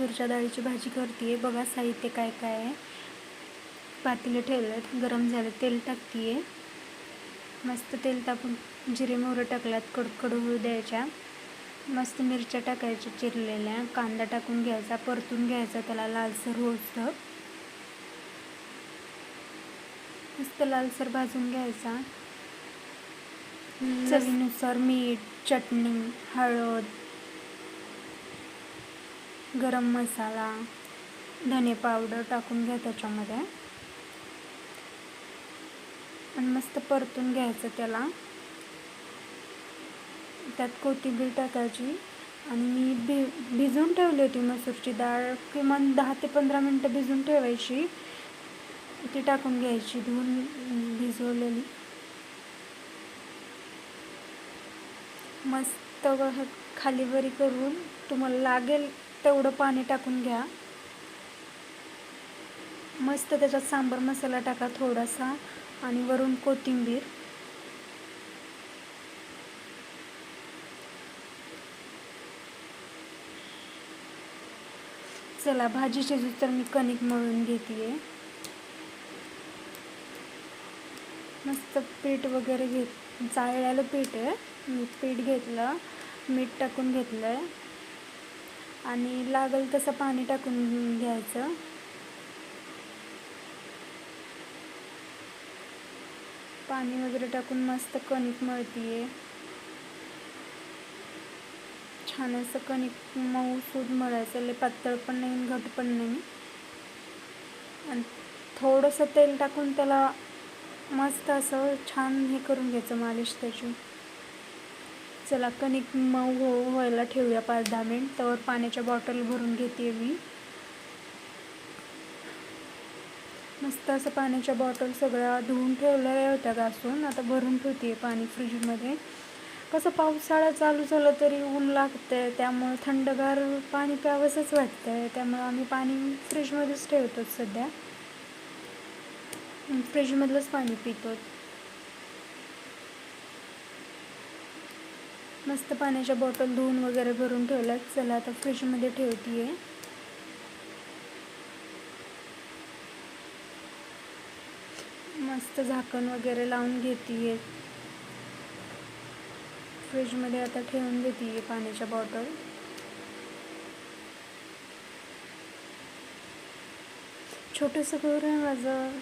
मसूरच्या डाळीची भाजी करते. बघा साहित्य काय काय आहे. पातेलं ठेवलं, गरम झालं, तेल टाकते. मस्त तेल टाकून जिरे मोहरी टाकल्यात, कडकडू होऊ द्यायच्या. मस्त मिरच्या टाकायच्या चिरलेल्या, कांदा टाकून घ्यायचा, परतून घ्यायचा त्याला लालसर होतं. मस्त लालसर भाजून घ्यायचा. चवीनुसार मीठ, चटणी, हळद, गरम मसाला, धने पावडर टाकून घ्या त्याच्यामध्ये आणि मस्त परतून घ्यायचं त्याला. त्यात कोथिंबीर टाकायची आणि मी भिजवून ठेवली होती मसूरची डाळ, किमान 10 ते 15 मिनटं भिजवून ठेवायची. ती टाकून घ्यायची धुवून भिजवलेली. मस्त खाली वरी करून तुम्हाला लागेल तेवढं पाणी टाकून घ्या. मस्त त्याच्यात सांबार मसाला टाका थोडासा आणि वरून कोथिंबीर. चला भाजी शिजू तर मी कणिक मळून घेते. मस्त पीठ वगैरे चाळलेलं पीठ आहे. मी पीठ घेतलं, मीठ टाकून घेतलं आणि लागेल तसं पाणी टाकून घ्यायचं. पाणी वगैरे टाकून मस्त कणिक मळते. छान असं कणिक मऊ सूद मळायचं, लय पातळ पण नाही घट पण नाही. आणि थोडंसं तेल टाकून त्याला मस्त असं छान हे करून घ्यायचं, मालिश त्याची. चला कणिक मऊ व्हायला ठेवूया 5-10 मिनिट. त्यावर पाण्याच्या बॉटल भरून घेते मी. मस्त असं पाण्याच्या बॉटल सगळ्या धुवून ठेवलेल्या होत्या घासून, आता भरून ठेवते पाणी फ्रीजमध्ये. कसं पावसाळा चालू झालं तरी ऊन लागतंय, त्यामुळे थंडगार पाणी प्यावंसंच वाटतंय. त्यामुळे आम्ही पाणी फ्रीजमध्येच ठेवतो सध्या. फ्रीजमधलंच पाणी पितो. मस्त पाण्याच्या बॉटल धुवून वगैरे भरून ठेवल्यात. चला आता फ्रीजमध्ये ठेवते. मस्त झाकण वगैरे लावून घेते. फ्रीजमध्ये आता ठेवून देते पाण्याच्या बॉटल. छोटंसं घर आहे माझं,